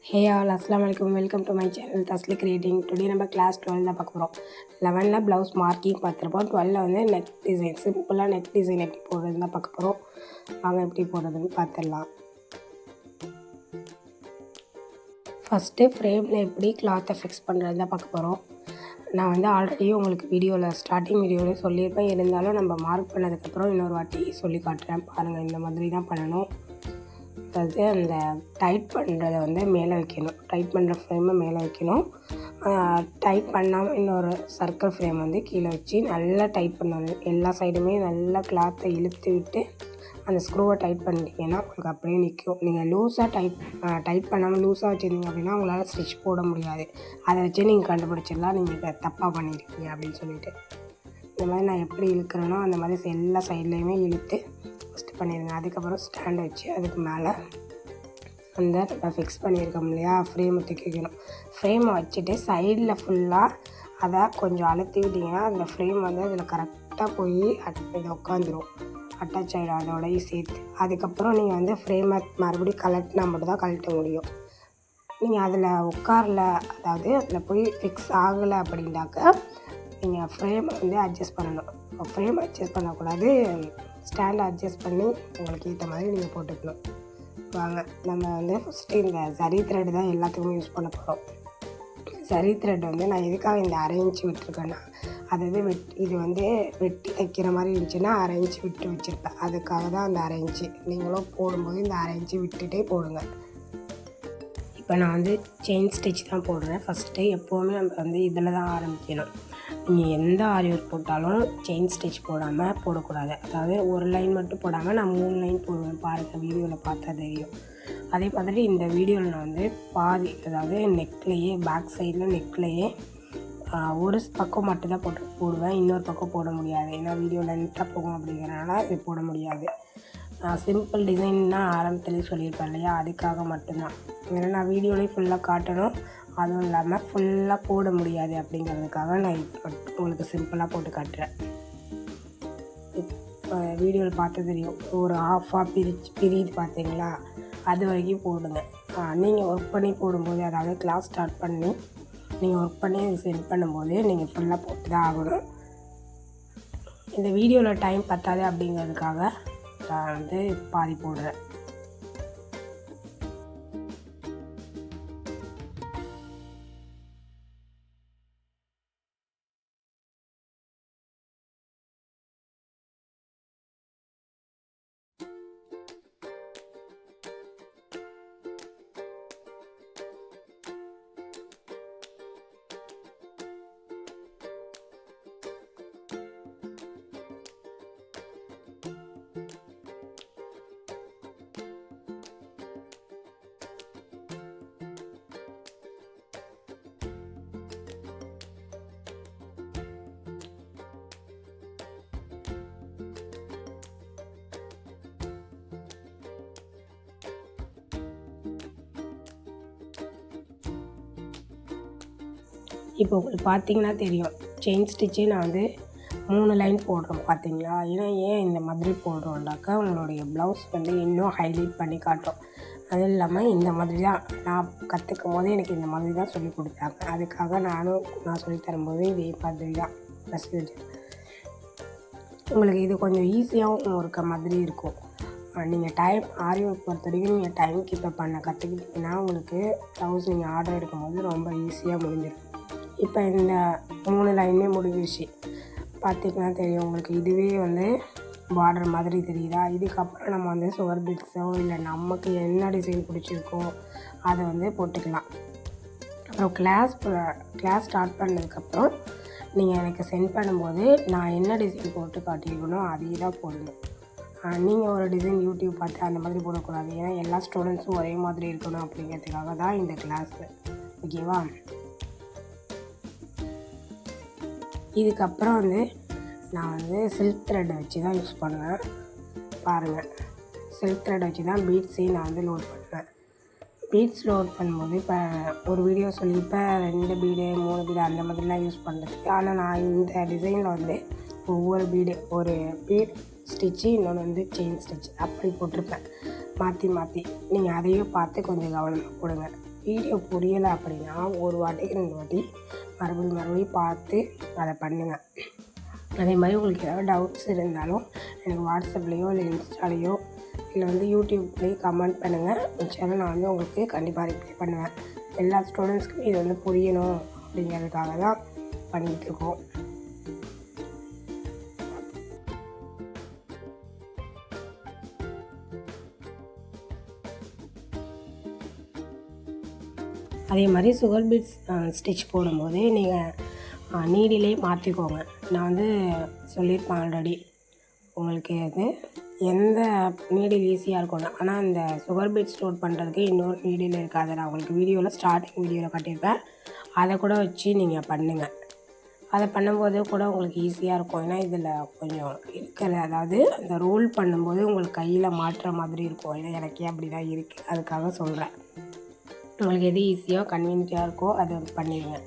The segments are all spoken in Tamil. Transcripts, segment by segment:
Hey all, Assalamu alaikum. Welcome to my channel Tasli Creating. Today நம்ம class 12 தான் பார்க்க போகிறோம். 11ல ப்ளவுஸ் மார்க்கிங் பார்த்துருப்போம். 12ல வந்து நெக் டிசைன், சிம்பிளாக நெக் டிசைன் எப்படி போடுறதுன்னு தான் பார்க்க போகிறோம். வாங்க எப்படி போடுறதுன்னு பார்த்துடலாம். ஃபஸ்ட்டு ஃப்ரேமில் எப்படி கிளாத்தை ஃபிக்ஸ் பண்ணுறது தான் பார்க்க போகிறோம். நான் வந்து ஆல்ரெடி உங்களுக்கு ஸ்டார்டிங் வீடியோவில் சொல்லியிருப்பேன். இருந்தாலும் நம்ம மார்க் பண்ணதுக்கப்புறம் இன்னொரு வாட்டி சொல்லி காட்டுறேன். பாருங்கள், இந்த மாதிரி தான் பண்ணணும். அதாவது அந்த டைட் பண்ணுறதை வந்து மேலே வைக்கணும். டைட் பண்ணுற ஃப்ரேமை மேலே வைக்கணும். டைட் பண்ணாமல் இன்னொரு சர்க்கிள் ஃப்ரேம் வந்து கீழே வச்சு நல்லா டைட் பண்ணணும். எல்லா சைடுமே நல்லா கிளாத்தை இழுத்து விட்டு அந்த ஸ்க்ரூவை டைட் பண்ணிட்டீங்கன்னா உங்களுக்கு அப்படியே நிற்கும். நீங்கள் லூஸாக டைட் பண்ணாமல் லூஸாக வச்சுருந்தீங்க அப்படின்னா உங்களால் ஸ்டிச் போட முடியாது. அதை வச்சு நீங்கள் கண்டுபிடிச்சிடலாம் நீங்கள் தப்பாக பண்ணியிருக்கீங்க அப்படின்னு சொல்லிட்டு. இந்த மாதிரி நான் எப்படி இழுக்கிறேனோ அந்த மாதிரி எல்லா சைட்லேயுமே இழுத்து ஃபஸ்ட்டு பண்ணிடுங்க. அதுக்கப்புறம் ஸ்டாண்ட் வச்சு அதுக்கு மேலே அந்த நம்ம ஃபிக்ஸ் பண்ணியிருக்கோம் இல்லையா, ஃப்ரேமை தூக்கி வைக்கணும். ஃப்ரேமை வச்சுட்டு சைடில் ஃபுல்லாக அதை கொஞ்சம் அழுத்தி விட்டிங்கன்னா அந்த ஃப்ரேம் வந்து அதில் கரெக்டாக போய் இது உட்காந்துரும், அட்டாச் ஆகிடும் அதோடய சேர்த்து. அதுக்கப்புறம் நீங்கள் வந்து ஃப்ரேமை மறுபடியும் கலட்டினா மட்டும் தான் கழட்ட முடியும். நீங்கள் அதில் உட்காரல, அதாவது அதில் போய் ஃபிக்ஸ் ஆகலை அப்படின்னாக்கா நீங்கள் ஃப்ரேமை வந்து அட்ஜஸ்ட் பண்ணணும். ஃப்ரேம் அட்ஜஸ்ட் பண்ணக்கூடாது, ஸ்டாண்டை அட்ஜஸ்ட் பண்ணி உங்களுக்கு ஏற்ற மாதிரி நீங்கள் போட்டுக்கணும். வாங்க, நம்ம வந்து ஃபஸ்ட்டு இந்த சரி த்ரெட் தான் எல்லாத்துக்குமே யூஸ் பண்ண போகிறோம். சரி த்ரெட் வந்து நான் எதுக்காக இந்த அரைஞ்சி விட்டுருக்கேன்னா, அதாவது இது வந்து வெட்டி தைக்கிற மாதிரி இருந்துச்சுன்னா அரைஞ்சி விட்டு வச்சுருப்பேன். அதுக்காக தான் அந்த அரைஞ்சி. நீங்களும் போடும்போது இந்த அரைஞ்சி விட்டுட்டே போடுங்க. இப்போ நான் வந்து செயின் ஸ்டிச் தான் போடுறேன். ஃபஸ்ட்டு எப்போவுமே நம்ம வந்து இதில் தான் ஆரம்பிக்கணும். நீங்கள் எந்த ஆரி ஒர்க் போட்டாலும் செயின் ஸ்டிச் போடக்கூடாது. அதாவது ஒரு லைன் மட்டும் போடாமல் நான் 3 லைன் போடுவேன். பாருங்கள், வீடியோவில் பார்த்தா தெரியும். அதே மாதிரி இந்த வீடியோவில் நான் வந்து பாதி, அதாவது நெக்லேயே பேக் சைடில் நெக்லேயே ஒரு பக்கம் மட்டும்தான் போடுவேன். இன்னொரு பக்கம் போட முடியாது, ஏன்னா வீடியோ லென்த்தாக போகும் அப்படிங்கிறனால இது போட முடியாது. சிம்பிள் டிசைன்னா ஆரம்பத்துலேயே சொல்லியிருப்பேன் இல்லையா, அதுக்காக மட்டும்தான். ஏன்னா நான் வீடியோலேயே ஃபுல்லாக காட்டணும், அதுவும் இல்லாமல் ஃபுல்லாக போட முடியாது அப்படிங்கிறதுக்காக நான் உங்களுக்கு சிம்பிளாக போட்டு காட்டுறேன். வீடியோவில் பார்த்து தெரியும், ஒரு ஹாஃபாக பிரித்து பார்த்தீங்களா, அது வரைக்கும் போடுங்க. நீங்கள் ஒர்க் பண்ணி போடும்போது, அதாவது கிளாஸ் ஸ்டார்ட் பண்ணி நீங்கள் ஒர்க் பண்ணி சென்ட் பண்ணும்போது நீங்கள் ஃபுல்லாக போட்டு தான் ஆகணும். இந்த வீடியோவில் டைம் பத்தாது அப்படிங்கிறதுக்காக நான் வந்து பாதி போடுறேன். இப்போ உங்களுக்கு பார்த்தீங்கன்னா தெரியும், செயின் ஸ்டிச்சே நான் வந்து 3 லைன் போடுறோம் பார்த்தீங்களா. ஏன் இந்த மாதிரி போடுறோம்னாக்கா உங்களுடைய ப்ளவுஸ் வந்து இன்னும் ஹைலைட் பண்ணி காட்டும். அதுவும் இல்லாமல் இந்த மாதிரி தான் நான் கற்றுக்கும் போது எனக்கு இந்த மாதிரி தான் சொல்லி கொடுத்தாங்க. அதுக்காக நான் சொல்லித்தரும்போது இதே மாதிரி தான் ப்ரொசீஜர். உங்களுக்கு இது கொஞ்சம் ஈஸியாகவும் இருக்க மாதிரி இருக்கும். நீங்கள் ஆரி ஒர்க் பொறுத்த வரைக்கும் நீங்கள் டைம் கீப்பப் பண்ண கற்றுக்கிட்டிங்கன்னா உங்களுக்கு ப்ளவுஸ் நீங்கள் ஆர்டர் எடுக்கும்போது ரொம்ப ஈஸியாக முடிஞ்சிடும். இப்போ இந்த 3 லைனுமே முடிஞ்சிருச்சு பார்த்திங்கன்னா தெரியும் உங்களுக்கு. இதுவே வந்து பார்டர் மாதிரி தெரியுதா. இதுக்கப்புறம் நம்ம வந்து சுகர் பீட்ஸோ இல்லை நமக்கு என்ன டிசைன் பிடிச்சிருக்கோ அதை வந்து போட்டுக்கலாம். அப்புறம் கிளாஸ் ஸ்டார்ட் பண்ணதுக்கப்புறம் நீங்கள் எனக்கு சென்ட் பண்ணும்போது நான் என்ன டிசைன் போட்டு காட்டியிருக்கணும் அதே தான் போடணும். நீங்கள் ஒரு டிசைன் யூடியூப் பார்த்து அந்த மாதிரி போடக்கூடாது, ஏன்னா எல்லா ஸ்டூடெண்ட்ஸும் ஒரே மாதிரி இருக்கணும் அப்படிங்கிறதுக்காக தான் இந்த கிளாஸு. ஓகேவா. இதுக்கப்புறம் வந்து நான் வந்து சில்க் த்ரெட்டை வச்சு தான் யூஸ் பண்ணுவேன். பாருங்கள், சில்க் த்ரெட்டை வச்சு தான் பீட்ஸே நான் வந்து லோட் பண்ணுவேன். பீட்ஸ் லோட் பண்ணும்போது இப்போ ஒரு வீடியோ சொல்லியிருப்பேன் 2 பீடு 3 பீடு அந்த மாதிரிலாம் யூஸ் பண்ணுறதுக்கு. ஆனால் நான் இந்த டிசைனில் வந்து ஒவ்வொரு ஒரு பீட் ஸ்டிச்சு, இன்னொன்று வந்து செயின் ஸ்டிச் அப்படி போட்டிருப்பேன் மாற்றி. நீங்கள் அதையும் பார்த்து கொஞ்சம் கவனமாக போடுங்க. வீடியோ புரியலை அப்படின்னா ஒரு வாட்டிக்கு 2 வாட்டி மறுபடியும் பார்த்து அதை பண்ணுங்கள். அதே மாதிரி உங்களுக்கு ஏதாவது டவுட்ஸ் இருந்தாலும் எனக்கு வாட்ஸ்அப்லேயோ இல்லை இன்ஸ்டாலேயோ இல்லை யூடியூப்லேயோ கமெண்ட் பண்ணுங்கள். இன்ஷால்லா நான் உங்களுக்கு கண்டிப்பாக ரிப்ளை பண்ணுவேன். எல்லா ஸ்டூடெண்ட்ஸ்க்குமே இது புரியணும் அப்படிங்கிறதுக்காக தான் பண்ணிகிட்ருக்கோம். அதே மாதிரி சுகர் பீட்ஸ் ஸ்டிச் போடும்போது நீங்கள் நீடிலே மாற்றிக்கோங்க. நான் சொல்லியிருப்பேன் ஆல்ரெடி. உங்களுக்கு எந்த நீடில் ஈஸியாக இருக்கணும். ஆனால் இந்த சுகர் பீட்ஸ் ஸ்டோர் பண்ணுறதுக்கு இன்னொரு நீடில் இருக்காது. நான் உங்களுக்கு வீடியோவில் ஸ்டார்டிங் வீடியோவில் காட்டியிருப்பேன். அதை கூட வச்சு நீங்கள் பண்ணுங்கள். அதை பண்ணும்போது கூட உங்களுக்கு ஈஸியாக இருக்கும். ஏன்னா இதில் கொஞ்சம் அதாவது அந்த ரோல் பண்ணும்போது உங்களுக்கு கையில் மாட்டுற மாதிரி இருக்கும். ஏன்னா எனக்கே அப்படி தான் இருக்குது. அதுக்காக சொல்கிறேன். உங்களுக்கு எது ஈஸியாக கன்வீனியன்ட்டாக இருக்கோ அதை பண்ணிடுங்க.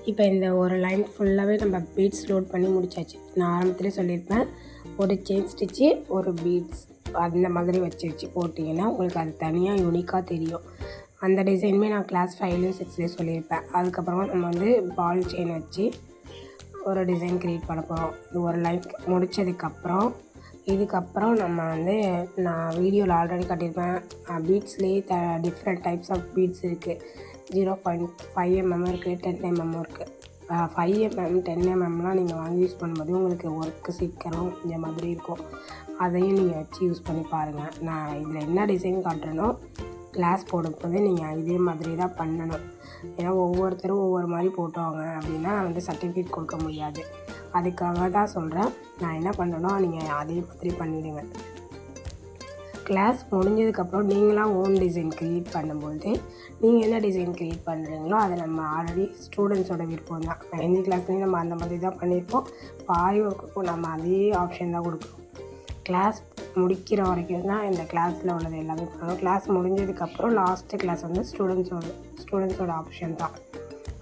இப்போ இந்த ஒரு லைன் ஃபுல்லாகவே நம்ம பீட்ஸ் லோட் பண்ணி முடிச்சாச்சு. நான் ஆரம்பத்திலே சொல்லியிருப்பேன், ஒரு செயின் ஸ்டிச்சு ஒரு பீட்ஸ் அந்த மாதிரி வச்சு போட்டிங்கன்னா உங்களுக்கு அது தனியாக யூனிக்காக தெரியும். அந்த டிசைனுமே நான் கிளாஸ் 5லேயும் 6லேயும் சொல்லியிருப்பேன். அதுக்கப்புறமா நம்ம பால் செயின் வச்சு ஒரு டிசைன் க்ரியேட் பண்ண போகிறோம். இது ஒரு லைன் முடித்ததுக்கப்புறம் இதுக்கப்புறம் நம்ம நான் வீடியோவில் ஆல்ரெடி காட்டியிருப்பேன், பீட்ஸ்லேயே டிஃப்ரெண்ட் டைப்ஸ் ஆஃப் பீட்ஸ் இருக்குது. 0.5 mm இருக்குது, 10 mm இருக்குது. 5 mm 10 mmலாம் நீங்கள் வாங்கி யூஸ் பண்ணும்போது உங்களுக்கு ஒர்க்கு சீக்கிரம் இந்த மாதிரி இருக்கும். அதையும் நீங்கள் வச்சு யூஸ் பண்ணி பாருங்கள். நான் இதில் என்ன டிசைன் காட்டுறேனோ கிளாஸ் போடும்போது நீங்கள் இதே மாதிரி தான் பண்ணணும். ஏன்னா ஒவ்வொருத்தரும் ஒவ்வொரு மாதிரி போட்டுவாங்க அப்படின்னா நான் சர்டிஃபிகேட் கொடுக்க முடியாது. அதுக்காக தான் சொல்கிறேன். நான் என்ன பண்ணுறேனோ நீங்கள் அதே மாதிரி பண்ணிவிடுங்க. கிளாஸ் முடிஞ்சதுக்கப்புறம் நீங்களாக ஓன் டிசைன் க்ரியேட் பண்ணும்போது நீங்கள் என்ன டிசைன் க்ரியேட் பண்ணுறீங்களோ அதை நம்ம ஆல்ரெடி ஸ்டூடெண்ட்ஸோட விருப்பம் தான். மெஹந்தி கிளாஸ்லேயும் நம்ம அந்த மாதிரி தான் பண்ணியிருப்போம். இப்போ ஆரி ஒர்க்குக்கும் நம்ம அதே ஆப்ஷன் தான் கொடுக்குறோம். கிளாஸ் முடிக்கிற வரைக்கும் தான் இந்த கிளாஸில் உள்ளது எல்லாமே பண்ணணும். கிளாஸ் முடிஞ்சதுக்கப்புறம் லாஸ்ட்டு கிளாஸ் வந்து ஸ்டூடெண்ட்ஸோட ஆப்ஷன் தான்.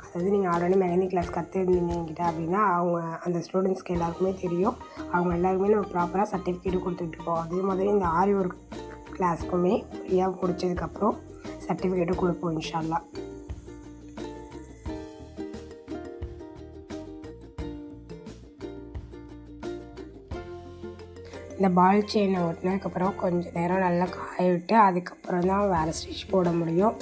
அதாவது நீங்கள் ஆல்ரெடி மெஹந்தி கிளாஸ் கற்றுருந்தீங்க என்கிட்ட அப்படின்னா அவங்க அந்த ஸ்டூடெண்ட்ஸ்க்கு எல்லாருக்குமே தெரியும். அவங்க எல்லாருக்குமே நம்ம ப்ராப்பராக சர்டிஃபிகேட்டும் கொடுத்துட்ருக்கோம். அதே மாதிரி இந்த ஆரி ஒர்க் கிளாஸ்க்குமே ஃப்ரீயாக முடிச்சதுக்கப்புறம் சர்டிஃபிகேட்டும் கொடுப்போம் இன்ஷா அல்லாஹ். இந்த பால் செயினை ஒட்டினதுக்கப்புறம் கொஞ்சம் நேரம் நல்லா காய விட்டு அதுக்கப்புறம் தான் வேறு ஸ்டிச் போட முடியும்.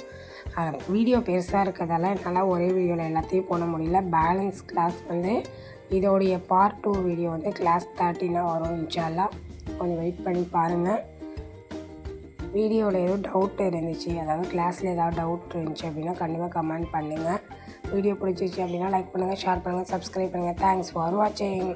வீடியோ பெருசாக இருக்கிறதால என்னால் ஒரே வீடியோவில் எல்லாத்தையும் போட முடியல. பேலன்ஸ் கிளாஸ் வந்து இதோடைய பார்ட் 2 வீடியோ வந்து கிளாஸ் 13 வரும் இன்ஷா அல்லாஹ். கொஞ்சம் வெயிட் பண்ணி பாருங்கள். வீடியோவில் எதுவும் டவுட் இருந்துச்சு, அதாவது கிளாஸில் ஏதாவது டவுட் இருந்துச்சு அப்படின்னா கண்டிப்பாக கமெண்ட் பண்ணுங்கள். வீடியோ பிடிச்சிருச்சு அப்படின்னா லைக் பண்ணுங்கள், ஷேர் பண்ணுங்கள், சப்ஸ்கிரைப் பண்ணுங்கள். தேங்க்ஸ் ஃபார் வாட்சிங்.